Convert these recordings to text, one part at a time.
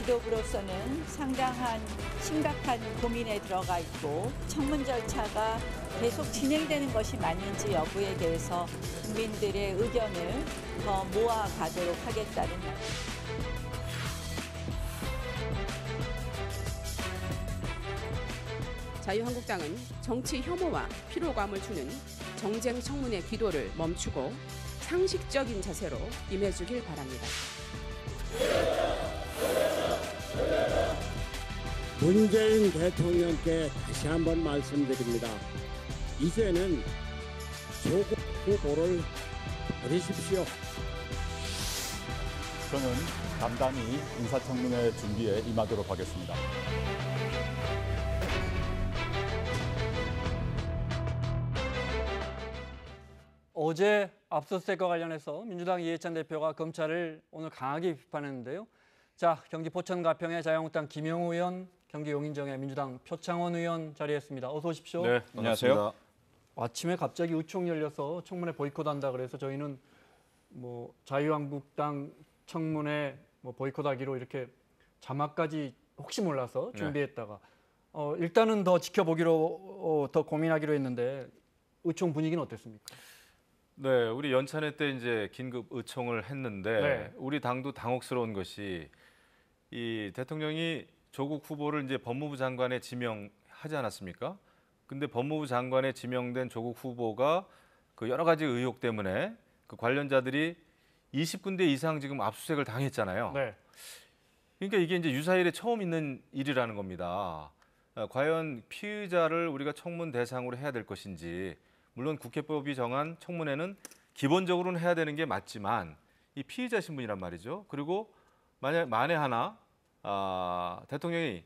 지도부로서는 상당한 심각한 고민에 들어가 있고 청문 절차가 계속 진행되는 것이 맞는지 여부에 대해서 국민들의 의견을 더 모아가도록 하겠다는 자유한국당은 정치 혐오와 피로감을 주는 정쟁 청문회 기도를 멈추고 상식적인 자세로 임해주길 바랍니다. 문재인 대통령께 다시 한번 말씀드립니다. 이제는 조국 후보를 버리십시오. 저는 담담히 인사청문회 준비에 임하도록 하겠습니다. 어제 압수수색과 관련해서 민주당 이해찬 대표가 검찰을 오늘 강하게 비판했는데요. 자, 경기 포천 가평의 자유한국당 김영우 의원, 경기 용인정의 민주당 표창원 의원 자리했습니다. 어서 오십시오. 네, 안녕하세요. 아침에 갑자기 의총 열려서 청문회 보이콧한다 그래서 저희는 뭐 자유한국당 청문회 뭐 보이콧하기로 이렇게 자막까지 혹시 몰라서 준비했다가 일단은 더 지켜보기로 더 고민하기로 했는데 의총 분위기는 어땠습니까? 네, 우리 연찬회 때 이제 긴급 의총을 했는데 우리 당도 당혹스러운 것이 이 대통령이 조국 후보를 이제 법무부 장관에 지명하지 않았습니까? 근데 법무부 장관에 지명된 조국 후보가 그 여러 가지 의혹 때문에 그 관련자들이 20군데 이상 지금 압수수색을 당했잖아요. 네. 그러니까 이게 이제 유사일에 처음 있는 일이라는 겁니다. 과연 피의자를 우리가 청문 대상으로 해야 될 것인지, 물론 국회법이 정한 청문회는 기본적으로는 해야 되는 게 맞지만 이 피의자 신분이란 말이죠. 그리고 만에 하나 대통령이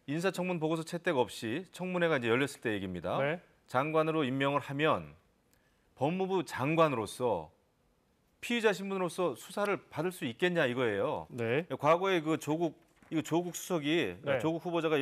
인사청문 보고서 채택 없이 청문회가 이제 열렸을 때 얘기입니다. 네. 장관으로 임명을 하면 법무부 장관으로서 피의자 신분으로서 수사를 받을 수 있겠냐 이거예요. 네. 과거에 그 조국 수석이 조국 후보자가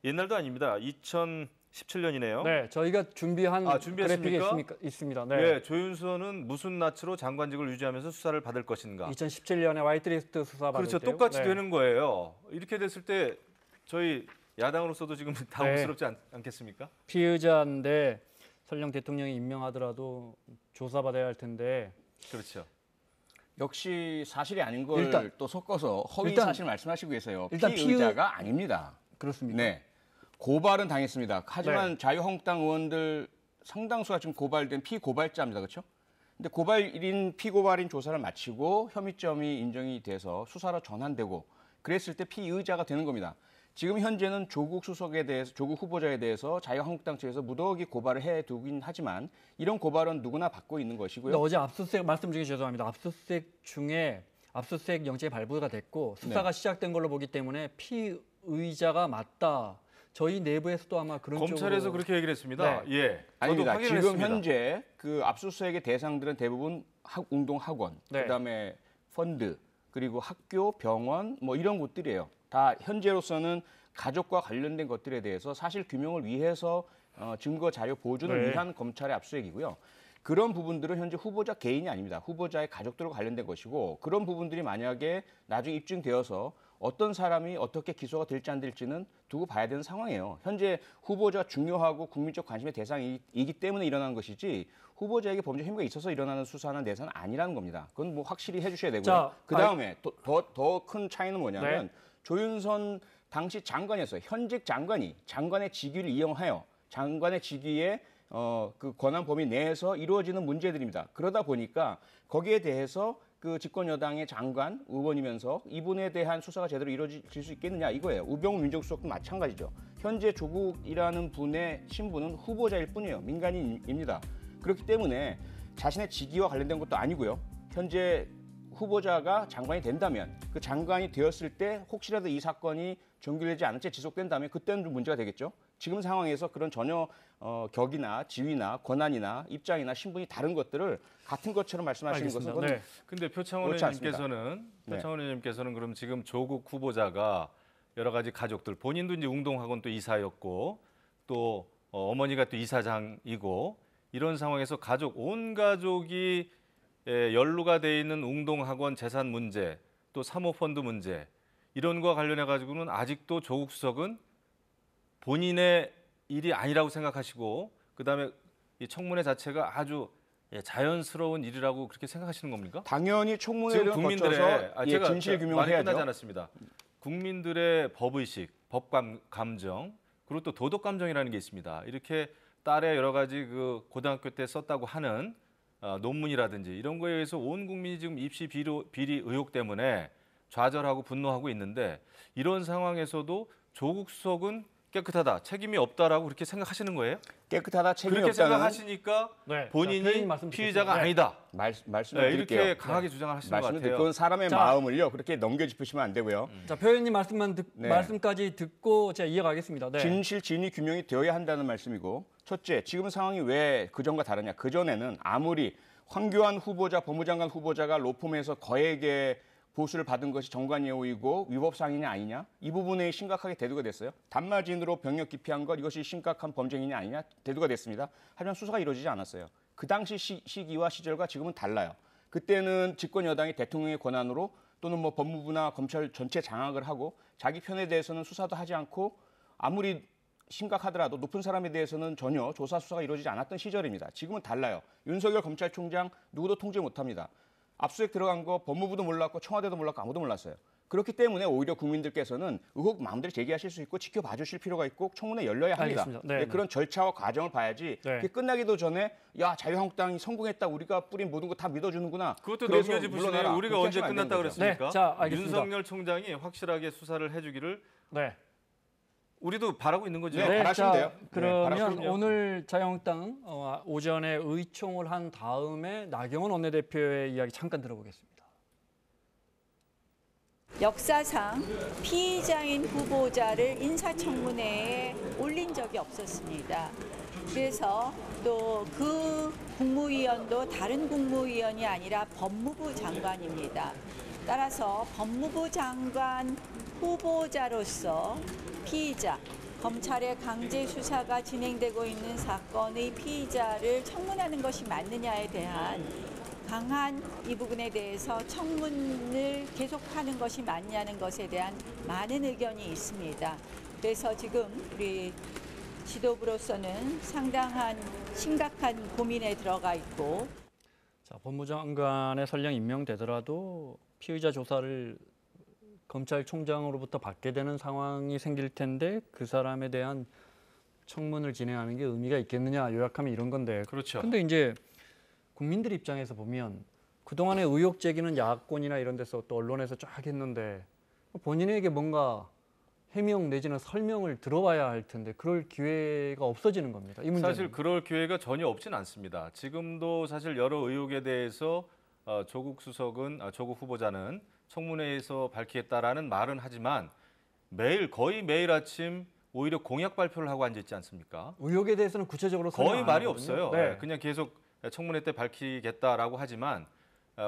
옛날도 아닙니다. 2017년이네요. 네, 저희가 준비한 그래픽이 있습니다. 네. 네, 조윤선은 무슨 낯으로 장관직을 유지하면서 수사를 받을 것인가. 2017년에 화이트리스트 수사 받을 그렇죠. 때요. 똑같이 되는 거예요. 이렇게 됐을 때 저희 야당으로서도 지금 당혹스럽지 않겠습니까? 피의자인데 설령 대통령이 임명하더라도 조사받아야 할 텐데. 그렇죠. 역시 사실이 아닌 걸 또 섞어서 허위 사실 말씀하시고 계세요. 피의자가 아닙니다. 그렇습니까? 네. 고발은 당했습니다. 하지만 자유한국당 의원들 상당수가 지금 고발된 피고발자입니다. 그렇죠? 근데 피고발인 조사를 마치고 혐의점이 인정이 돼서 수사로 전환되고 그랬을 때 피의자가 되는 겁니다. 지금 현재는 조국 후보자에 대해서 자유한국당 측에서 무더기 고발을 해두긴 하지만 이런 고발은 누구나 받고 있는 것이고요. 근데 어제 압수수색 말씀 중에 죄송합니다. 압수수색 중에 압수수색 영장이 발부가 됐고 수사가 시작된 걸로 보기 때문에 피의자가 맞다. 저희 내부에서도 아마 그런 검찰에서 그렇게 얘기를 했습니다. 네. 예, 아닙니다. 지금 했습니다. 현재 그 압수수색의 대상들은 대부분 운동학원, 그다음에 펀드, 그리고 학교, 병원 뭐 이런 곳들이에요. 다 현재로서는 가족과 관련된 것들에 대해서 사실 규명을 위해서 증거 자료 보존을 위한 검찰의 압수수색이고요. 그런 부분들은 현재 후보자 개인이 아닙니다. 후보자의 가족들과 관련된 것이고 그런 부분들이 만약에 나중에 입증되어서 어떤 사람이 어떻게 기소가 될지 안 될지는 두고 봐야 되는 상황이에요. 현재 후보자가 중요하고 국민적 관심의 대상이기 때문에 일어나는 것이지 후보자에게 범죄 혐의가 있어서 일어나는 수사나 내사는 아니라는 겁니다. 그건 뭐 확실히 해주셔야 되고요. 그다음에 더 큰 차이는 뭐냐면 조윤선 당시 장관이었어요. 현직 장관이 장관의 직위를 이용하여 장관의 직위에 그 권한 범위 내에서 이루어지는 문제들입니다. 그러다 보니까 거기에 대해서 그 집권 여당의 장관 의원이면서 이분에 대한 수사가 제대로 이루어질 수 있겠느냐 이거예요. 우병우 민정수석도 마찬가지죠. 현재 조국이라는 분의 신분은 후보자일 뿐이에요. 민간인입니다. 그렇기 때문에 자신의 직위와 관련된 것도 아니고요. 현재 후보자가 장관이 된다면 그 장관이 되었을 때 혹시라도 이 사건이 종결되지 않은 채 지속된다면 그때는 좀 문제가 되겠죠. 지금 상황에서 그런 전혀 격이나 지위나 권한이나 입장이나 신분이 다른 것들을 같은 것처럼 말씀하시는 것은 근데 표창원 의원님께서는 그럼 지금 조국 후보자가 여러 가지 가족들 본인도 이제 웅동학원 또 이사였고 또 어머니가 또 이사장이고 이런 상황에서 온 가족이 연루가 돼 있는 웅동학원 재산 문제 또 사모펀드 문제 이런 거와 관련해 가지고는 아직도 조국 수석은 본인의 일이 아니라고 생각하시고 그다음에 이 청문회 자체가 아주 자연스러운 일이라고 그렇게 생각하시는 겁니까? 당연히 청문회를 지금 국민들의 거쳐서 제가 진실 규명을 말이 해야죠. 끝나지 않았습니다. 국민들의 법의식, 법감정 그리고 또 도덕 감정이라는 게 있습니다. 이렇게 딸의 여러 가지 그 고등학교 때 썼다고 하는 논문이라든지 이런 거에 의해서 온 국민이 지금 입시 비리 의혹 때문에 좌절하고 분노하고 있는데 이런 상황에서도 조국 수석은 깨끗하다, 책임이 없다라고 그렇게 생각하시는 거예요? 깨끗하다, 책임이 그렇게 없다는 생각하시니까 네. 본인이 자, 표현님 말씀 피의자가 듣겠습니다. 아니다. 말씀을 네, 드릴게요. 이렇게 강하게 주장을 하시는 것 말씀을 같아요. 듣고 사람의 자. 마음을요 그렇게 넘겨짚으시면 안 되고요. 자, 표현님 네. 말씀까지 듣고 제가 이어가겠습니다. 네. 진실, 진위 규명이 되어야 한다는 말씀이고 첫째, 지금 상황이 왜 그전과 다르냐. 그전에는 아무리 황교안 후보자, 법무장관 후보자가 로펌에서 거액의 보수를 받은 것이 정관예우이고 위법사항이냐 아니냐 이 부분에 심각하게 대두가 됐어요. 단마진으로 병역 기피한 것 이것이 심각한 범죄이냐 아니냐 대두가 됐습니다. 하지만 수사가 이루어지지 않았어요. 그 당시 시기와 시절과 지금은 달라요. 그때는 집권 여당이 대통령의 권한으로 또는 뭐 법무부나 검찰 전체 장악을 하고 자기 편에 대해서는 수사도 하지 않고 아무리 심각하더라도 높은 사람에 대해서는 전혀 조사 수사가 이루어지지 않았던 시절입니다. 지금은 달라요. 윤석열 검찰총장 누구도 통제 못합니다. 압수수색 들어간 거 법무부도 몰랐고 청와대도 몰랐고 아무도 몰랐어요. 그렇기 때문에 오히려 국민들께서는 의혹 마음대로 제기하실 수 있고 지켜봐 주실 필요가 있고 청문회 열려야 합니다. 알겠습니다. 네, 네. 그런 절차와 과정을 봐야지 네. 그게 끝나기도 전에 야 자유한국당이 성공했다 우리가 뿌린 모든 거 다 믿어주는구나. 그것도 그래서 넘겨짚으시네요. 물러나라. 우리가 그렇게 언제 하시면 안 끝났다 되는 거죠. 그랬습니까? 네, 자, 알겠습니다. 윤석열 총장이 확실하게 수사를 해주기를 네. 우리도 바라고 있는 거죠. 네, 바라시면 돼요. 네, 그러면 바라시면요. 오늘 자유한국당 오전에 의총을 한 다음에 나경원 원내대표의 이야기 잠깐 들어보겠습니다. 역사상 피의자인 후보자를 인사청문회에 올린 적이 없었습니다. 그래서 또 그 국무위원도 다른 국무위원이 아니라 법무부 장관입니다. 따라서 법무부 장관 후보자로서 피의자, 검찰의 강제 수사가 진행되고 있는 사건의 피의자를 청문하는 것이 맞느냐에 대한 강한 이 부분에 대해서 청문을 계속하는 것이 맞냐는 것에 대한 많은 의견이 있습니다. 그래서 지금 우리 지도부로서는 상당한 심각한 고민에 들어가 있고 자, 법무장관에 설령 임명되더라도 피의자 조사를 검찰총장으로부터 받게 되는 상황이 생길 텐데 그 사람에 대한 청문을 진행하는 게 의미가 있겠느냐 요약하면 이런 건데 그렇죠. 근데 이제 국민들 입장에서 보면 그동안의 의혹 제기는 야권이나 이런 데서 또 언론에서 쫙 했는데 본인에게 뭔가 해명 내지는 설명을 들어봐야 할 텐데 그럴 기회가 없어지는 겁니다. 이 문제는. 사실 그럴 기회가 전혀 없진 않습니다. 지금도 사실 여러 의혹에 대해서 조국 수석은 조국 후보자는 청문회에서 밝히겠다라는 말은 하지만 거의 매일 아침 오히려 공약 발표를 하고 앉아 있지 않습니까? 의혹에 대해서는 구체적으로 설명 거의 안 말이 하거든요. 없어요. 네. 그냥 계속 청문회 때 밝히겠다라고 하지만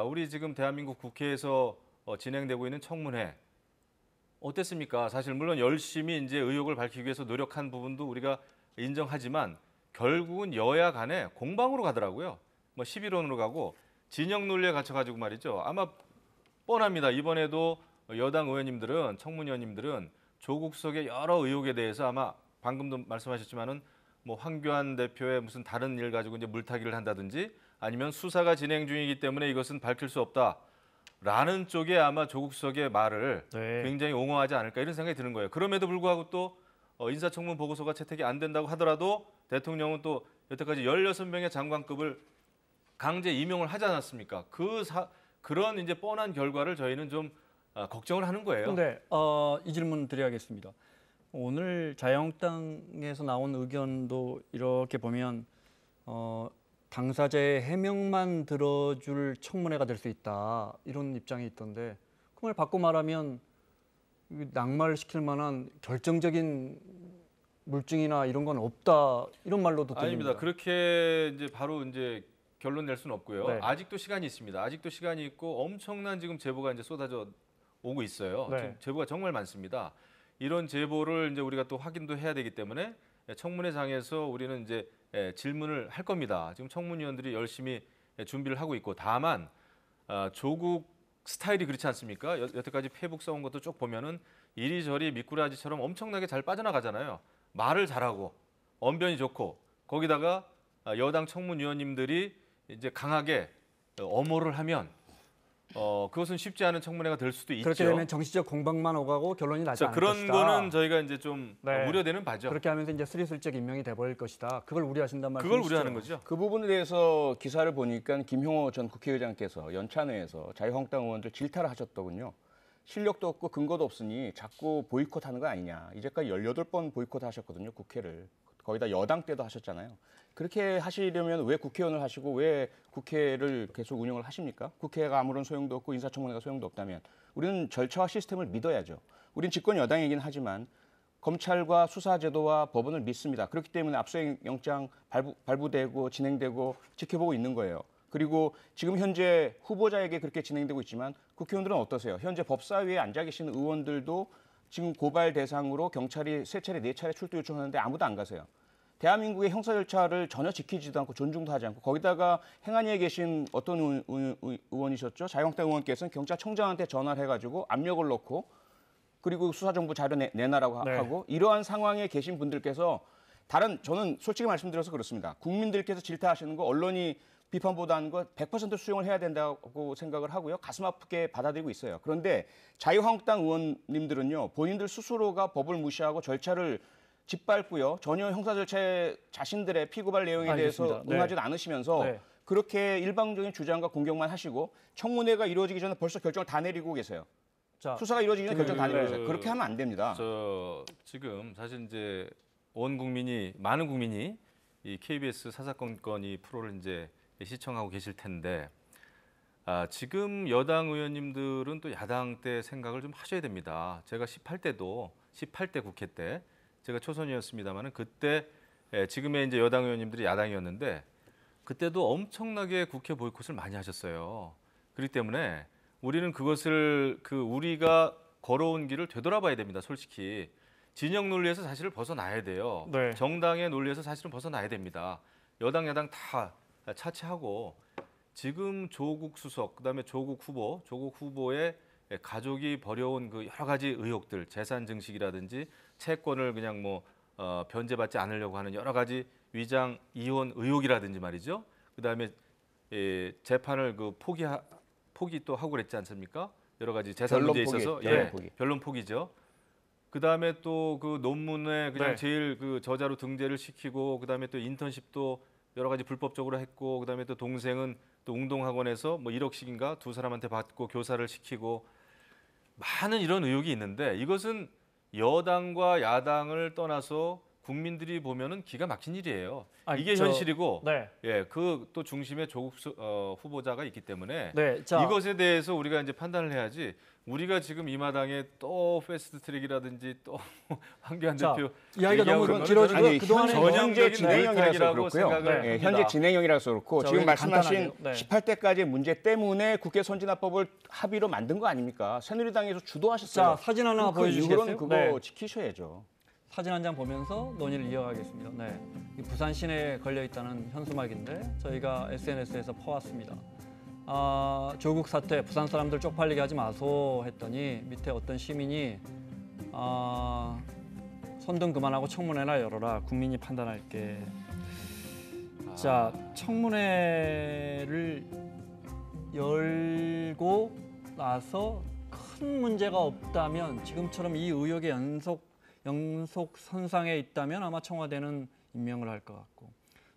우리 지금 대한민국 국회에서 진행되고 있는 청문회 어땠습니까? 사실 물론 열심히 이제 의혹을 밝히기 위해서 노력한 부분도 우리가 인정하지만 결국은 여야 간에 공방으로 가더라고요. 뭐 11원으로 가고 진영 논리에 갇혀가지고 말이죠. 아마 뻔합니다. 이번에도 여당 의원님들은 청문위원님들은 조국 수석의 여러 의혹에 대해서 아마 방금도 말씀하셨지만은 뭐 황교안 대표의 무슨 다른 일 가지고 이제 물타기를 한다든지 아니면 수사가 진행 중이기 때문에 이것은 밝힐 수 없다라는 쪽에 아마 조국 수석의 말을 네. 굉장히 옹호하지 않을까 이런 생각이 드는 거예요. 그럼에도 불구하고 또 인사청문 보고서가 채택이 안 된다고 하더라도 대통령은 또 여태까지 16명의 장관급을 강제 임용을 하지 않았습니까? 그런 이제 뻔한 결과를 저희는 좀 걱정을 하는 거예요. 그런데 이 질문 드려야겠습니다. 오늘 자유한국당에서 나온 의견도 이렇게 보면 당사자의 해명만 들어줄 청문회가 될 수 있다 이런 입장이 있던데 그 말 바꿔 말하면 낙마를 시킬 만한 결정적인 물증이나 이런 건 없다 이런 말로도 들립니다. 아닙니다. 그렇게 이제 바로 이제 결론 낼 수는 없고요. 네. 아직도 시간이 있습니다. 아직도 시간이 있고 엄청난 지금 제보가 이제 쏟아져 오고 있어요. 네. 지금 제보가 정말 많습니다. 이런 제보를 이제 우리가 또 확인도 해야 되기 때문에 청문회장에서 우리는 이제 질문을 할 겁니다. 지금 청문위원들이 열심히 준비를 하고 있고 다만 조국 스타일이 그렇지 않습니까? 여태까지 페북 써온 것도 쭉 보면은 이리저리 미꾸라지처럼 엄청나게 잘 빠져나가잖아요. 말을 잘하고 언변이 좋고 거기다가 여당 청문위원님들이 이제 강하게 엄호를 하면 그것은 쉽지 않은 청문회가 될 수도 있죠. 그렇게 되면 정치적 공방만 오가고 결론이 나지 않을 그런 것이다. 거는 저희가 이제 좀 네. 우려되는 바죠. 그렇게 하면서 이제 스리슬쩍 임명이 돼버릴 것이다. 그걸 우려하신단 말이죠. 그걸 우려하는 거죠. 그 부분에 대해서 기사를 보니까 김형호 전 국회의장께서 연찬회에서 자유한국당 의원들 질타를 하셨더군요. 실력도 없고 근거도 없으니 자꾸 보이콧하는 거 아니냐. 이제까지 18번 보이콧 하셨거든요. 국회를. 거의 다 여당 때도 하셨잖아요. 그렇게 하시려면 왜 국회의원을 하시고 왜 국회를 계속 운영을 하십니까? 국회가 아무런 소용도 없고 인사청문회가 소용도 없다면 우리는 절차와 시스템을 믿어야죠. 우린 집권 여당이긴 하지만 검찰과 수사제도와 법원을 믿습니다. 그렇기 때문에 압수수색 영장 발부되고 진행되고 지켜보고 있는 거예요. 그리고 지금 현재 후보자에게 그렇게 진행되고 있지만 국회의원들은 어떠세요? 현재 법사위에 앉아 계시는 의원들도 지금 고발 대상으로 경찰이 3차례, 4차례 출두 요청하는데 아무도 안 가세요. 대한민국의 형사 절차를 전혀 지키지도 않고 존중도 하지 않고 거기다가 행안위에 계신 어떤 의원이셨죠? 자유한국당 의원께서는 경찰청장한테 전화를 해가지고 압력을 넣고 그리고 수사정보 자료 내놔라고 네. 하고 이러한 상황에 계신 분들께서 저는 솔직히 말씀드려서 그렇습니다. 국민들께서 질타하시는 거 언론이 비판보다는 거 100% 수용을 해야 된다고 생각을 하고요. 가슴 아프게 받아들이고 있어요. 그런데 자유한국당 의원님들은요. 본인들 스스로가 법을 무시하고 절차를 짓밟고요. 전혀 형사 절차에 자신들의 피고발 내용에 알겠습니다. 대해서 응하지도 않으시면서 네. 그렇게 일방적인 주장과 공격만 하시고 청문회가 이루어지기 전에 벌써 결정을 다 내리고 계세요. 자, 수사가 이루어지기 전에 결정 다 내리고 그- 계세요. 그렇게 하면 안 됩니다. 지금 사실 이제 많은 국민이 이 KBS 사사건 건이 프로를 이제 시청하고 계실 텐데 지금 여당 의원님들은 또 야당 때 생각을 좀 하셔야 됩니다. 제가 18대 국회 때 제가 초선이었습니다만은 그때 지금의 이제 여당 의원님들이 야당이었는데 그때도 엄청나게 국회 보이콧을 많이 하셨어요. 그렇기 때문에 우리는 그것을 우리가 걸어온 길을 되돌아봐야 됩니다. 솔직히 진영 논리에서 사실을 벗어나야 돼요. 네. 정당의 논리에서 사실은 벗어나야 됩니다. 여당 야당 다 차치하고 지금 조국 수석 그다음에 조국 후보의 가족이 벌여온 그 여러 가지 의혹들, 재산 증식이라든지 채권을 그냥 변제받지 않으려고 하는 여러 가지 위장 이혼 의혹이라든지 말이죠. 그다음에 재판을 포기 또 하고 그랬지 않습니까? 여러 가지 재산 문제에 있어서 변론 포기죠. 그다음에 또 그 논문에 그냥 네. 제일 저자로 등재를 시키고 그다음에 또 인턴십도 여러 가지 불법적으로 했고 그다음에 또 동생은 또 웅동학원에서 1억씩인가 두 사람한테 받고 교사를 시키고 많은 이런 의혹이 있는데 이것은 여당과 야당을 떠나서 국민들이 보면은 기가 막힌 일이에요. 이게 현실이고 네. 그 또 중심에 조국 후보자가 있기 때문에 네, 자, 이것에 대해서 우리가 이제 판단을 해야지. 우리가 지금 이 마당에 또 패스트트랙이라든지 또 황교안 자, 대표 이야기가 너무 얘기하고 길어지고 아니, 그동안에 현재 전형적인 진행형이라서 메이트라고 그렇고요. 생각을 네, 현재 진행형이라서 그렇고 자, 지금 우리 말씀하신 간단하게요. 네. 18대까지의 문제 때문에 국회 선진화법을 합의로 만든 거 아닙니까? 새누리당에서 주도하셨어요. 자, 사진 하나 그 보여주시겠어요? 이후로는 그거 네. 지키셔야죠. 사진 한 장 보면서 논의를 이어가겠습니다. 네, 이 부산 시내에 걸려 있다는 현수막인데 저희가 SNS에서 퍼왔습니다. 조국 사태, 부산 사람들 쪽팔리게 하지 마소 했더니 밑에 어떤 시민이 선등 그만하고 청문회나 열어라. 국민이 판단할게. 자, 청문회를 열고 나서 큰 문제가 없다면 지금처럼 이 의혹의 연속 선상에 있다면 아마 청와대는 임명을 할 것 같고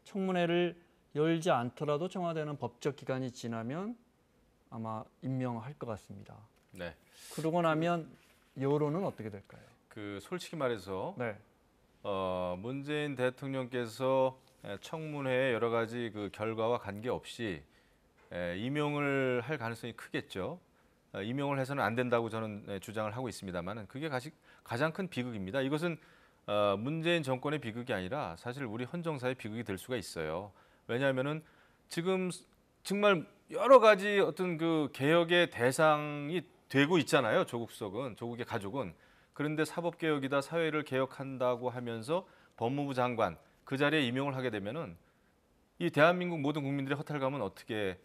청문회를 열지 않더라도 청와대는 법적 기간이 지나면 아마 임명할 것 같습니다. 네. 그러고 나면 여론은 어떻게 될까요? 솔직히 말해서 네. 문재인 대통령께서 청문회의 여러 가지 결과와 관계없이 임용을 할 가능성이 크겠죠. 임용을 해서는 안 된다고 저는 주장을 하고 있습니다만 그게 가장 큰 비극입니다. 이것은 문재인 정권의 비극이 아니라 사실 우리 헌정사의 비극이 될 수가 있어요. 왜냐하면은 지금 정말 여러 가지 어떤 개혁의 대상이 되고 있잖아요. 조국 수석은, 조국의 가족은. 그런데 사법개혁이다, 사회를 개혁한다고 하면서 법무부 장관 그 자리에 임용을 하게 되면은 이 대한민국 모든 국민들의 허탈감은 어떻게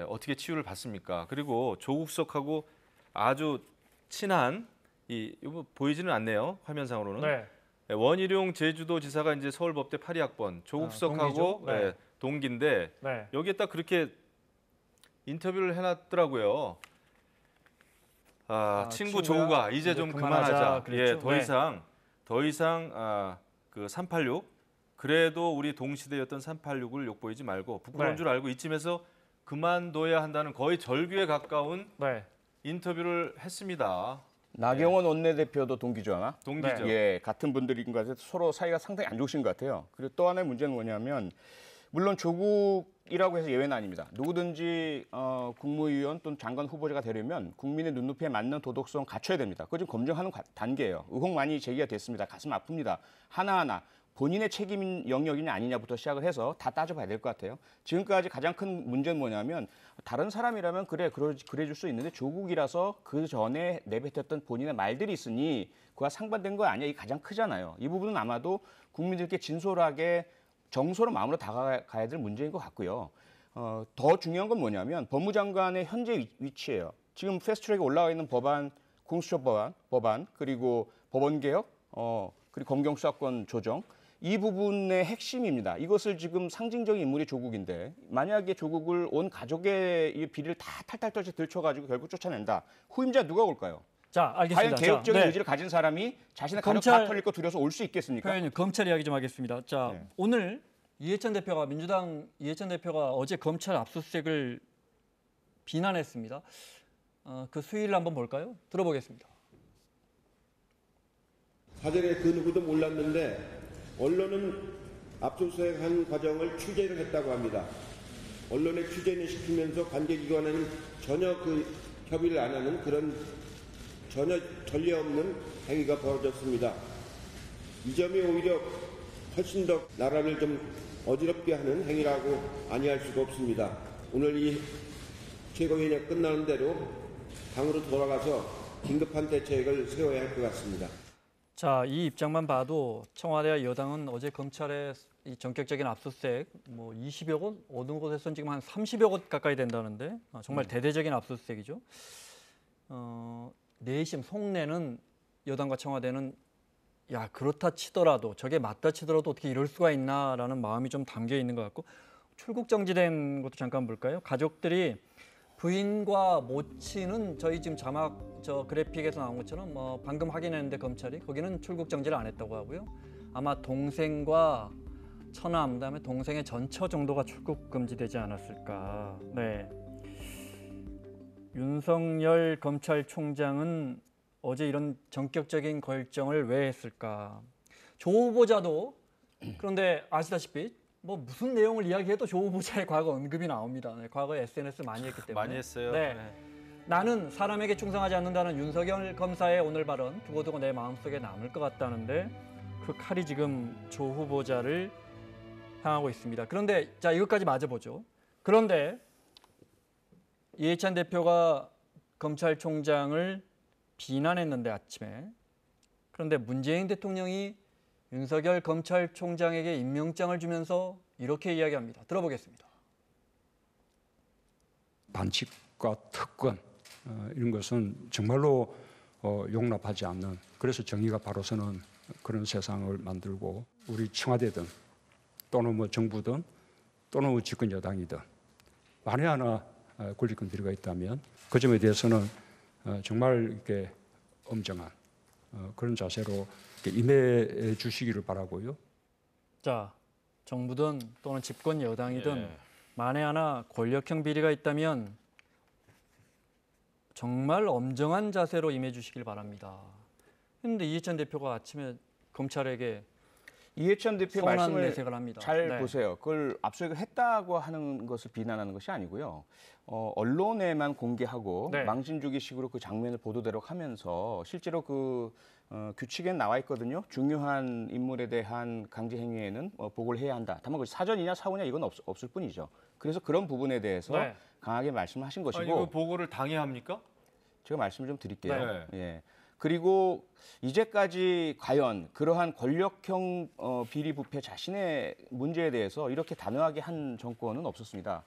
어떻게 치유를 받습니까? 그리고 조국 수석하고 아주 친한 이거 보이지는 않네요. 화면상으로는. 네. 원희룡 제주도지사가 이제 서울법대 82학번 조국 수석하고 동기죠? 네. 동기인데 네. 여기에 딱 그렇게 인터뷰를 해놨더라고요. 친구 조국아 이제 좀 그만하자. 그랬죠? 더 이상 그 386 그래도 우리 동시대였던 386을 욕보이지 말고 부끄러운 네. 줄 알고 이쯤에서 그만둬야 한다는 거의 절규에 가까운 네. 인터뷰를 했습니다. 나경원 원내대표도 동기죠 아마? 동기죠. 예, 같은 분들인 것 같아서 서로 사이가 상당히 안 좋으신 것 같아요. 그리고 또 하나의 문제는 뭐냐면 물론 조국이라고 해서 예외는 아닙니다. 누구든지 국무위원 또는 장관 후보자가 되려면 국민의 눈높이에 맞는 도덕성 갖춰야 됩니다. 그거 좀 검증하는 단계예요. 의혹 많이 제기가 됐습니다. 가슴 아픕니다. 하나하나 본인의 책임 영역이냐 아니냐부터 시작을 해서 다 따져봐야 될 것 같아요. 지금까지 가장 큰 문제는 뭐냐면 다른 사람이라면 그래 줄 수 있는데 조국이라서 그 전에 내뱉었던 본인의 말들이 있으니 그와 상반된 거 아니야? 이게 가장 크잖아요. 이 부분은 아마도 국민들께 진솔하게 정서로 마음으로 다가가야 될 문제인 것 같고요. 더 중요한 건 뭐냐면 법무장관의 현재 위치예요. 지금 패스트트랙에 올라와 있는 법안, 공수처 법안 그리고 법원개혁, 그리고 검경수사권 조정 이 부분의 핵심입니다. 이것을 지금 상징적인 인물이 조국인데 만약에 조국을 온 가족의 이 비리를 다 탈탈 털쳐 들춰가지고 결국 쫓아낸다. 후임자 누가 올까요? 자, 알겠습니다. 과연 개혁적인 자, 네. 의지를 가진 사람이 자신의 가족 검찰- 다 털릴 거 두려워서 올 수 있겠습니까? 표현님 검찰 이야기 좀 하겠습니다. 자, 네. 오늘 민주당 이해찬 대표가 어제 검찰 압수수색을 비난했습니다. 그 수위를 한번 볼까요? 들어보겠습니다. 사전에 그 누구도 몰랐는데 언론은 압수수색한 과정을 취재를 했다고 합니다. 언론에 취재는 시키면서 관계기관에는 전혀 그 협의를 안 하는 그런 전혀 전례 없는 행위가 벌어졌습니다. 이 점이 오히려 훨씬 더 나라를 좀 어지럽게 하는 행위라고 아니할 수가 없습니다. 오늘 이 최고위원회가 끝나는 대로 당으로 돌아가서 긴급한 대책을 세워야 할 것 같습니다. 자, 이 입장만 봐도 청와대와 여당은 어제 검찰의 이 전격적인 압수수색 20여 곳, 어느 곳에서는 지금 한 30여 곳 가까이 된다는데 정말 대대적인 압수수색이죠. 내심 속내는 여당과 청와대는 야, 그렇다 치더라도 저게 맞다 치더라도 어떻게 이럴 수가 있나라는 마음이 좀 담겨 있는 것 같고 출국 정지된 것도 잠깐 볼까요? 가족들이 부인과 모친은 저희 지금 자막 저 그래픽에서 나온 것처럼 방금 확인했는데 검찰이 거기는 출국 정지를 안 했다고 하고요. 아마 동생과 처남 그다음에 동생의 전처 정도가 출국 금지되지 않았을까. 네. 윤석열 검찰총장은 어제 이런 전격적인 결정을 왜 했을까? 조 후보자도 그런데 아시다시피 무슨 내용을 이야기해도 조 후보자의 과거 언급이 나옵니다. 네, 과거에 SNS 많이 했기 때문에. 많이 했어요. 네. 나는 사람에게 충성하지 않는다는 윤석열 검사의 오늘 발언 두고두고 내 마음속에 남을 것 같다는데 그 칼이 지금 조 후보자를 향하고 있습니다. 그런데 자 이것까지 맞아보죠. 그런데 이해찬 대표가 검찰총장을 비난했는데 아침에 그런데 문재인 대통령이 윤석열 검찰총장에게 임명장을 주면서 이렇게 이야기합니다. 들어보겠습니다. 반칙과 특권 이런 것은 정말로 용납하지 않는 그래서 정의가 바로 서는 그런 세상을 만들고 우리 청와대든 또는 정부든 또는 집권 여당이든 만에 하나 권리권 비리가 있다면 그 점에 대해서는 정말 이렇게 엄정한 그런 자세로 임해 주시기를 바라고요. 자, 정부든 또는 집권 여당이든 예. 만에 하나 권력형 비리가 있다면 정말 엄정한 자세로 임해 주시길 바랍니다. 그런데 이해찬 대표가 아침에 검찰에게 이해찬 대표의 서운한 말씀을 내색을 합니다. 잘 네. 보세요. 그걸 압수수색을 했다고 하는 것을 비난하는 것이 아니고요. 언론에만 공개하고 네. 망신주기식으로 그 장면을 보도되도록 하면서 실제로 그 규칙에 나와 있거든요. 중요한 인물에 대한 강제 행위에는 보고를 해야 한다. 다만 그 사전이냐 사후냐 이건 없을 뿐이죠. 그래서 그런 부분에 대해서 네. 강하게 말씀하신 것이고 아니, 이거 보고를 당해야 합니까? 제가 말씀을 좀 드릴게요. 네. 예. 그리고 이제까지 과연 그러한 권력형 비리 부패 자신의 문제에 대해서 이렇게 단호하게 한 정권은 없었습니다.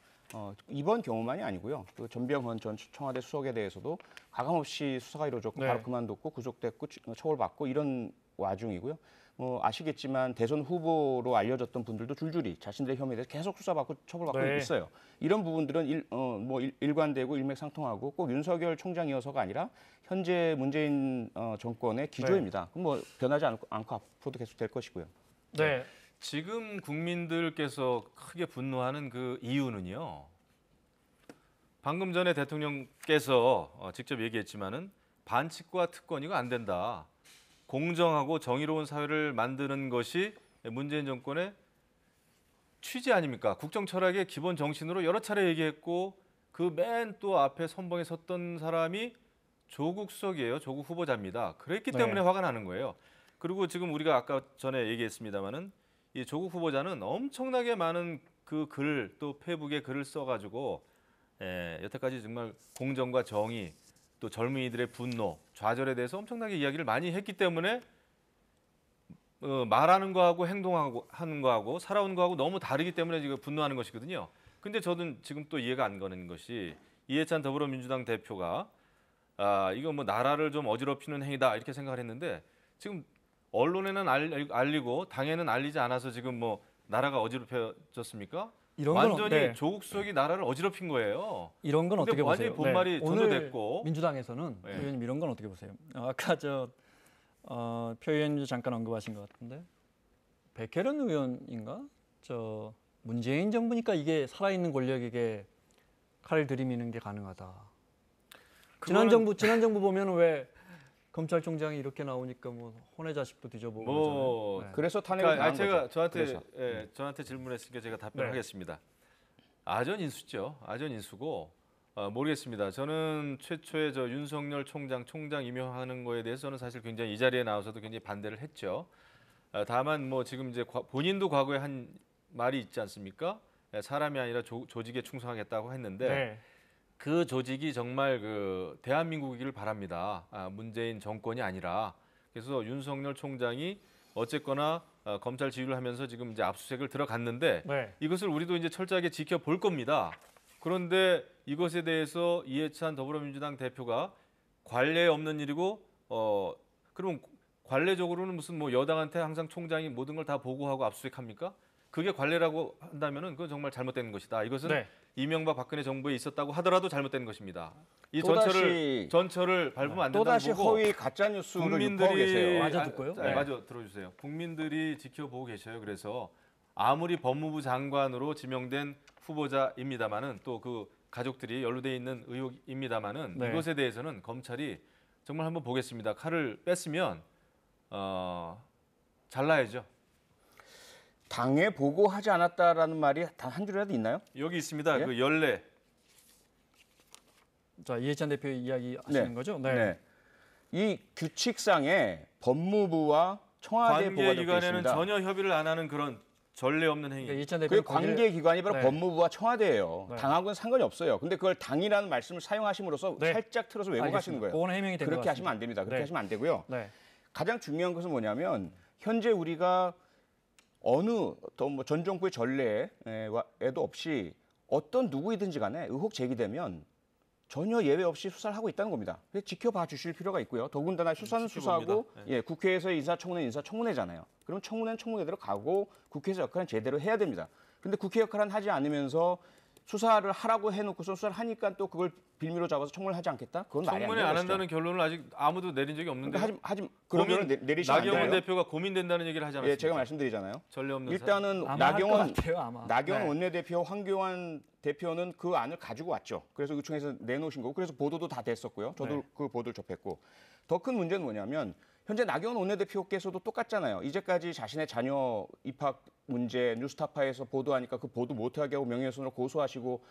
이번 경우만이 아니고요. 그 전병헌 전 청와대 수석에 대해서도 가감없이 수사가 이루어졌고 네. 바로 그만뒀고 구속됐고 처벌받고 이런 와중이고요. 아시겠지만 대선 후보로 알려졌던 분들도 줄줄이 자신들의 혐의에 대해서 계속 수사받고 처벌받고 네. 있어요. 이런 부분들은 일관되고 일맥상통하고 꼭 윤석열 총장이어서가 아니라 현재 문재인 정권의 기조입니다. 그럼 변하지 않고 앞으로도 계속 될 것이고요. 네. 지금 국민들께서 크게 분노하는 그 이유는요. 방금 전에 대통령께서 직접 얘기했지만은 반칙과 특권 이거 안 된다. 공정하고 정의로운 사회를 만드는 것이 문재인 정권의 취지 아닙니까? 국정 철학의 기본 정신으로 여러 차례 얘기했고 그 맨 또 앞에 선봉에 섰던 사람이 조국 수석이에요. 조국 후보자입니다. 그랬기 때문에 화가 나는 거예요. 그리고 지금 우리가 아까 전에 얘기했습니다마는 이 조국 후보자는 엄청나게 많은 그 글 또 페이북에 글을 써가지고 여태까지 정말 공정과 정의 또 젊은이들의 분노, 좌절에 대해서 엄청나게 이야기를 많이 했기 때문에 말하는 거하고 하는 거하고 살아온 거하고 너무 다르기 때문에 지금 분노하는 것이거든요. 근데 저는 지금 또 이해가 안 가는 것이 이해찬 더불어민주당 대표가 이거 나라를 좀 어지럽히는 행위다 이렇게 생각을 했는데 지금 언론에는 알리고 당에는 알리지 않아서 지금 나라가 어지럽혀졌습니까? 완전히 조국 수석이 나라를 어지럽힌 거예요. 이런 건 어떻게 보세요? 완전히 본말이 전도됐고. 오늘 민주당에서는 의원님 이런 건 어떻게 보세요? 아까 표 의원님도 잠깐 언급하신 것 같은데 백혜련 의원인가? 문재인 정부니까 이게 살아있는 권력에게 칼을 들이미는 게 가능하다. 지난 정부 보면 왜 검찰총장이 이렇게 나오니까 혼의 자식도 뒤져보고 그러잖아요. 네. 그래서 탄핵을 당한 제가 거죠. 저한테 질문했으니까 제가 답변하겠습니다. 아전 인수죠. 아전 인수고 모르겠습니다. 저는 최초에 윤석열 총장 임명하는 거에 대해서는 사실 굉장히 이 자리에 나와서도 굉장히 반대를 했죠. 다만 지금 이제 본인도 과거에 한 말이 있지 않습니까? 사람이 아니라 조직에 충성하겠다고 했는데. 네. 그 조직이 정말 대한민국이길 바랍니다. 문재인 정권이 아니라. 그래서 윤석열 총장이 어쨌거나 검찰 지휘를 하면서 지금 이제 압수수색을 들어갔는데 네. 이것을 우리도 이제 철저하게 지켜볼 겁니다. 그런데 이것에 대해서 이해찬 더불어민주당 대표가 관례 없는 일이고 그럼 관례적으로는 무슨 여당한테 항상 총장이 모든 걸 다 보고하고 압수수색합니까? 그게 관례라고 한다면은 그건 정말 잘못된 것이다. 이것은 네. 이명박 박근혜 정부에 있었다고 하더라도 잘못된 것입니다. 이 전철을 밟으면 안 된다는 또다시 거고 허위 가짜 뉴스를 유포하고 계세요. 맞아 듣고요. 맞아 들어주세요. 국민들이 지켜보고 계셔요. 그래서 아무리 법무부 장관으로 지명된 후보자입니다만은 또 그 가족들이 연루돼 있는 의혹입니다만은 이것에 대해서는 검찰이 정말 한번 보겠습니다. 칼을 뺐으면 잘라야죠. 당에 보고하지 않았다라는 말이 단 한 줄이라도 있나요? 여기 있습니다. 예? 그 연례. 자, 이해찬 대표 이야기 하시는 거죠? 네. 이 규칙상에 법무부와 청와대 보고가 적혀 관계기관에는 있습니다. 전혀 협의를 안 하는 그런 전례 없는 행위. 그러니까 이해찬 그 대표 관계기관이 바로 법무부와 청와대예요. 네. 당하고는 상관이 없어요. 근데 그걸 당이라는 말씀을 사용하심으로써 살짝 틀어서 왜곡하시는 거예요. 그거는 해명이 된 것 그렇게 같습니다. 하시면 안 됩니다. 그렇게 네. 하시면 안 되고요. 네. 가장 중요한 것은 뭐냐면 현재 우리가 어느 전 정부의 전례에도 없이 어떤 누구이든지 간에 의혹 제기되면 전혀 예외 없이 수사를 하고 있다는 겁니다. 그래서 지켜봐 주실 필요가 있고요. 더군다나 수사는 수사고 국회에서의 인사청문회는 인사청문회잖아요. 그럼 청문회는 청문회대로 가고 국회에서 역할은 제대로 해야 됩니다. 그런데 국회 역할은 하지 않으면서 수사를 하라고 해놓고서 수사를 하니까 또 그걸 빌미로 잡아서 청문회를 하지 않겠다? 그건 말이 안 되는 청문회 안 것이죠. 한다는 결론을 아직 아무도 내린 적이 없는데. 그러면 내리시면 안 돼요. 나경원 대표가 고민된다는 얘기를 하지 않았습니까? 예, 제가 말씀드리잖아요. 전례 없는 일단은 나경원 원내대표, 황교안 대표는 그 안을 가지고 왔죠. 그래서 의총에서 내놓으신 거고, 그래서 보도도 다 됐었고요. 저도 그 보도를 접했고, 더 큰 문제는 뭐냐면 현재 나경원 원내대표께서도 똑같잖아요. 이제까지 자신의 자녀 입학 문제 뉴스타파에서 보도하니까 그 보도 못하게 하고 명예훼손으로 고소하시고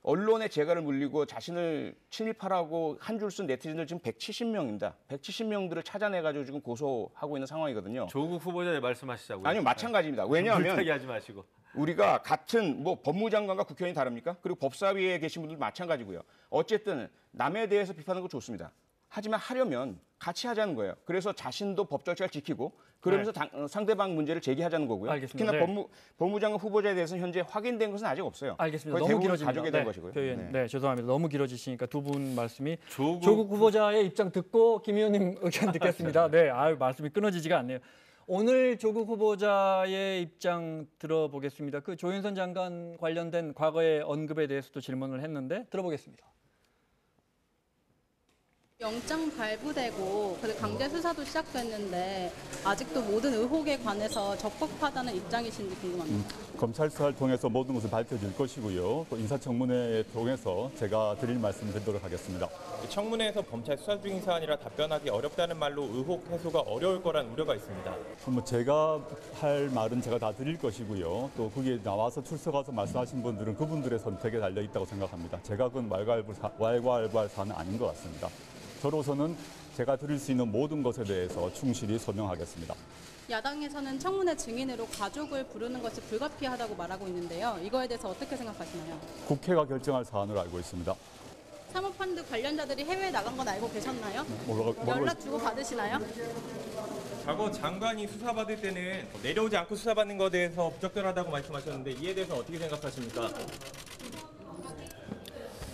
언론의 재갈을 물리고 자신을 친일파라고 한 줄 쓴 네티즌들 지금 170명입니다. 170명들을 찾아내가지고 지금 고소하고 있는 상황이거든요. 조국 후보자의 말씀하시자고요. 아니요, 마찬가지입니다. 왜냐하면 불타기 하지 마시고. 우리가 같은 법무장관과 국회의원이 다릅니까? 그리고 법사위에 계신 분들 마찬가지고요. 어쨌든 남에 대해서 비판하는 거 좋습니다. 하지만 하려면 같이 하자는 거예요. 그래서 자신도 법 절차를 지키고 그러면서 상대방 문제를 제기하자는 거고요. 알겠습니다. 특히나 법무장관 후보자에 대해서는 현재 확인된 것은 아직 없어요. 알겠습니다. 거의 너무 대부분 길어집니다. 가져게 된 것이고요. 네, 죄송합니다. 너무 길어지시니까 두 분 말씀이 조국 후보자의 입장 듣고 김 의원님 의견 듣겠습니다. 네, 말씀이 끊어지지가 않네요. 오늘 조국 후보자의 입장 들어보겠습니다. 그 조윤선 장관 관련된 과거의 언급에 대해서도 질문을 했는데 들어보겠습니다. 영장 발부되고 강제 수사도 시작됐는데 아직도 모든 의혹에 관해서 적법하다는 입장이신지 궁금합니다. 검찰 수사를 통해서 모든 것을 밝혀질 것이고요. 또 인사청문회 통해서 제가 드릴 말씀 드리도록 하겠습니다. 청문회에서 검찰 수사 중인 사안이라 답변하기 어렵다는 말로 의혹 해소가 어려울 거란 우려가 있습니다. 제가 할 말은 제가 다 드릴 것이고요. 또 거기에 나와서 출석해서 말씀하신 분들은 그분들의 선택에 달려 있다고 생각합니다. 제가 그건 왈가왈부할 사안은 아닌 것 같습니다. 저로서는 제가 드릴 수 있는 모든 것에 대해서 충실히 소명하겠습니다. 야당에서는 청문회 증인으로 가족을 부르는 것이 불가피하다고 말하고 있는데요. 이거에 대해서 어떻게 생각하시나요? 국회가 결정할 사안으로 알고 있습니다. 사모펀드 관련자들이 해외에 나간 건 알고 계셨나요? 연락 주고 받으시나요? 과거 장관이 수사받을 때는 내려오지 않고 수사받는 것에 대해서 부적절하다고 말씀하셨는데 이에 대해서 어떻게 생각하십니까?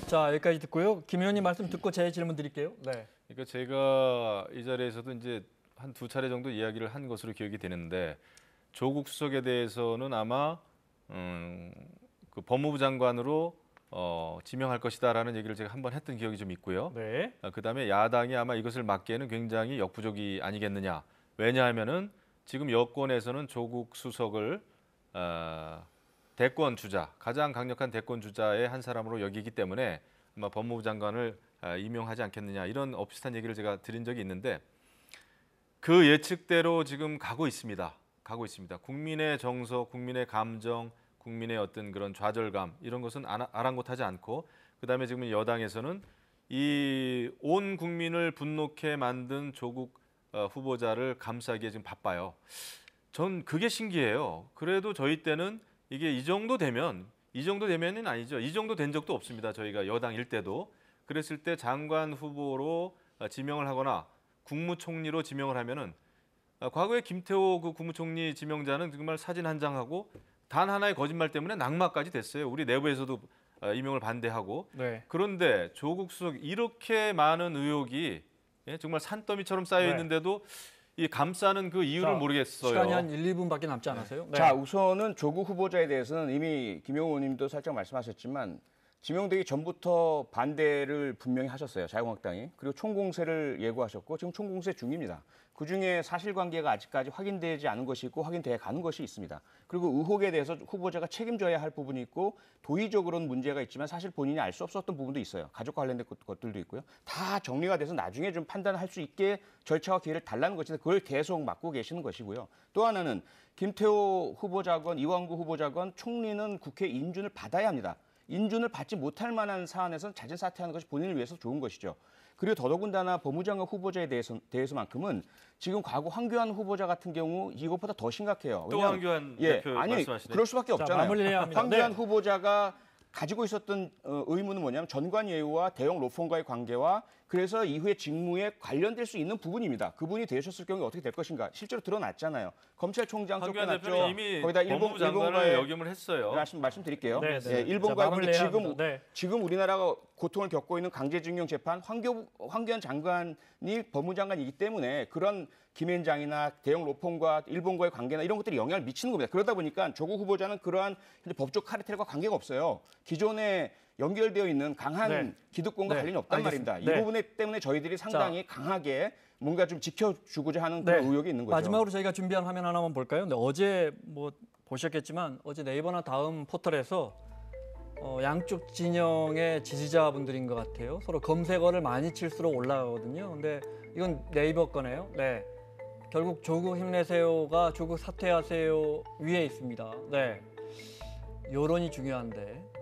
자, 여기까지 듣고요. 김 의원님 말씀 듣고 제 질문 드릴게요. 네. 그러니까 제가 이 자리에서도 이제 한 2차례 정도 이야기를 한 것으로 기억이 되는데 조국 수석에 대해서는 아마 그 법무부 장관으로 지명할 것이다라는 얘기를 제가 한번 했던 기억이 좀 있고요. 네. 그다음에 야당이 아마 이것을 막기에는 굉장히 역부족이 아니겠느냐. 왜냐하면은 지금 여권에서는 조국 수석을 대권 주자, 가장 강력한 대권 주자의 한 사람으로 여기기 때문에 아마 법무부 장관을 임명하지 않겠느냐 이런 비슷한 얘기를 제가 드린 적이 있는데 그 예측대로 지금 가고 있습니다. 국민의 정서, 국민의 감정, 국민의 어떤 그런 좌절감 이런 것은 아랑곳하지 않고 그다음에 지금 여당에서는 이 온 국민을 분노케 만든 조국 후보자를 감싸기에 지금 바빠요. 전 그게 신기해요. 그래도 저희 때는 이게 이 정도 되면은 아니죠. 이 정도 된 적도 없습니다. 저희가 여당일 때도. 그랬을 때 장관 후보로 지명을 하거나 국무총리로 지명을 하면은 과거에 김태호 그 국무총리 지명자는 정말 사진 한 장하고 단 하나의 거짓말 때문에 낙마까지 됐어요. 우리 내부에서도 임명을 반대하고. 네. 그런데 조국 수석 이렇게 많은 의혹이 정말 산더미처럼 쌓여 있는데도 이 감싸는 그 이유를 모르겠어요. 시간이 한 1, 2분밖에 남지 않았어요? 네. 자, 우선은 조국 후보자에 대해서는 이미 김용호 의원님도 살짝 말씀하셨지만 지명되기 전부터 반대를 분명히 하셨어요. 자유한국당이. 그리고 총공세를 예고하셨고 지금 총공세 중입니다. 그중에 사실관계가 아직까지 확인되지 않은 것이 있고 확인돼 가는 것이 있습니다. 그리고 의혹에 대해서 후보자가 책임져야 할 부분이 있고 도의적으로는 문제가 있지만 사실 본인이 알 수 없었던 부분도 있어요. 가족과 관련된 것들도 있고요. 다 정리가 돼서 나중에 좀 판단할 수 있게 절차와 기회를 달라는 것인데 그걸 계속 막고 계시는 것이고요. 또 하나는 김태호 후보자건 이완구 후보자건 총리는 국회 인준을 받아야 합니다. 인준을 받지 못할 만한 사안에서는 자진 사퇴하는 것이 본인을 위해서 좋은 것이죠. 그리고 더더군다나 법무장관 후보자에 대해서만큼은 지금 과거 황교안 후보자 같은 경우 이것보다 더 심각해요. 또 황교안 대표 말씀하시네. 그럴 수밖에 없잖아요. 황교안 네. 후보자가 가지고 있었던 의무는 뭐냐면 전관예우와 대형 로펌과의 관계와 그래서 이후에 직무에 관련될 수 있는 부분입니다. 그분이 되셨을 경우에 어떻게 될 것인가 실제로 드러났잖아요. 검찰총장 쫓겨났죠. 이미 거기다 법무부 장관을 역임을 했어요. 말씀드릴게요. 네, 네. 일본과의 관계 네. 지금 우리나라가 고통을 겪고 있는 강제징용 재판 황교안 장관이 법무장관이기 때문에 그런 김앤장이나 대형 로펌과 일본과의 관계나 이런 것들이 영향을 미치는 겁니다. 그러다 보니까 조국 후보자는 그러한 법적 카르텔과 관계가 없어요. 기존에 연결되어 있는 강한 기득권과 관련이 없단 말입니다. 이 부분 때문에 저희들이 상당히 강하게 뭔가 좀 지켜주고자 하는 그런 의혹이 있는 거죠. 마지막으로 저희가 준비한 화면 하나만 볼까요? 근데 어제 보셨겠지만 어제 네이버나 다음 포털에서 양쪽 진영의 지지자분들인 것 같아요. 서로 검색어를 많이 칠수록 올라가거든요. 근데 이건 네이버 거네요. 네. 결국 조국 힘내세요가 조국 사퇴하세요 위에 있습니다. 네. 여론이 중요한데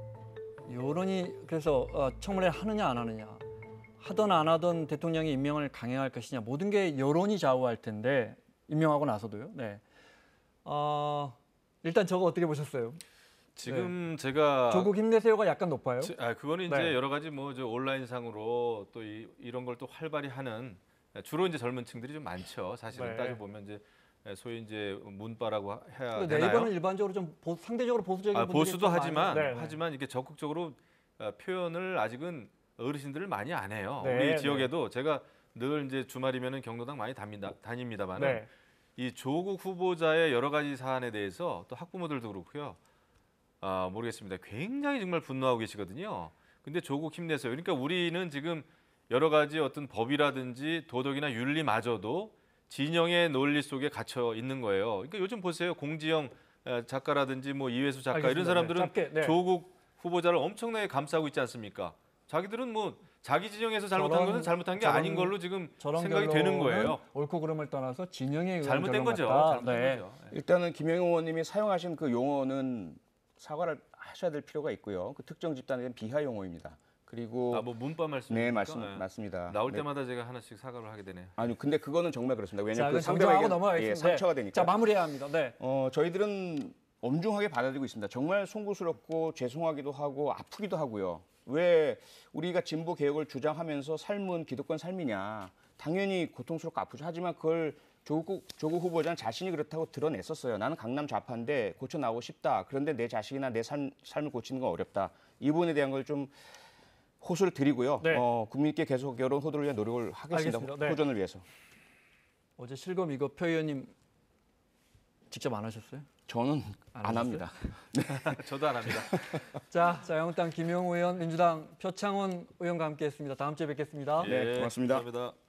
여론이 그래서 청문회를 하느냐 안 하느냐 하든 안 하든 대통령이 임명을 강행할 것이냐 모든 게 여론이 좌우할 텐데 임명하고 나서도요. 네. 일단 저거 어떻게 보셨어요? 지금 제가 조국 힘내세요가 약간 높아요. 그거는 이제 여러 가지 뭐 저 온라인상으로 또 이런 걸 또 활발히 하는 주로 이제 젊은 층들이 좀 많죠. 사실은 따져 보면 이제 소위 이제 문바라고 해야 되나요? 네이버는 일반적으로 좀 상대적으로 보수적인 분들이 보수도 하지만 많이... 하지만 이게 적극적으로 표현을 아직은 어르신들을 많이 안 해요. 네, 우리 지역에도 제가 늘 이제 주말이면은 경로당 많이 다닙니다만은 이 조국 후보자의 여러 가지 사안에 대해서 또 학부모들도 그렇고요. 모르겠습니다. 굉장히 정말 분노하고 계시거든요. 근데 조국 힘내세요. 그러니까 우리는 지금 여러 가지 어떤 법이라든지 도덕이나 윤리마저도 진영의 논리 속에 갇혀 있는 거예요. 그러니까 요즘 보세요. 공지영 작가라든지 뭐 이회수 작가 알겠습니다. 이런 사람들은 짧게, 조국 후보자를 엄청나게 감싸고 있지 않습니까? 자기들은 뭐 자기 진영에서 잘못한 것은 잘못한 게 아닌 걸로 지금 생각이 되는 거예요. 옳고 그름을 떠나서 진영의 잘못된 거죠. 잘못된 거죠. 일단은 김영희 의원님이 사용하신 그 용어는 사과를 하셔야 될 필요가 있고요. 그 특정 집단에 대한 비하 용어입니다. 그리고 뭐 문법 말씀. 네, 맞습니다. 나올 때마다 제가 하나씩 사과를 하게 되네요. 아니, 근데 그거는 정말 그렇습니다. 왜냐하면 그 상대방에게 넘어가겠습니다. 상처가 되니까. 자, 마무리해야 합니다. 네. 저희들은 엄중하게 받아들이고 있습니다. 정말 송구스럽고 죄송하기도 하고 아프기도 하고요. 왜 우리가 진보 개혁을 주장하면서 삶은 기득권 삶이냐? 당연히 고통스럽고 아프죠. 하지만 그걸 조국 후보자는 자신이 그렇다고 드러냈었어요. 나는 강남 좌파인데 고쳐 나오고 싶다. 그런데 내 자식이나 내 삶을 고치는 건 어렵다. 이 부분에 대한 걸 좀 호소를 드리고요. 국민께 계속 여론 호도를 위한 노력을 하겠습니다. 알겠습니다. 호전을 위해서. 어제 실검 이거 표 의원님 직접 안 하셨어요? 저는 안 합니다. 저도 안 합니다. 자, 자유한국당 김용우 의원, 민주당 표창원 의원과 함께했습니다. 다음 주에 뵙겠습니다. 네, 고맙습니다. 감사합니다.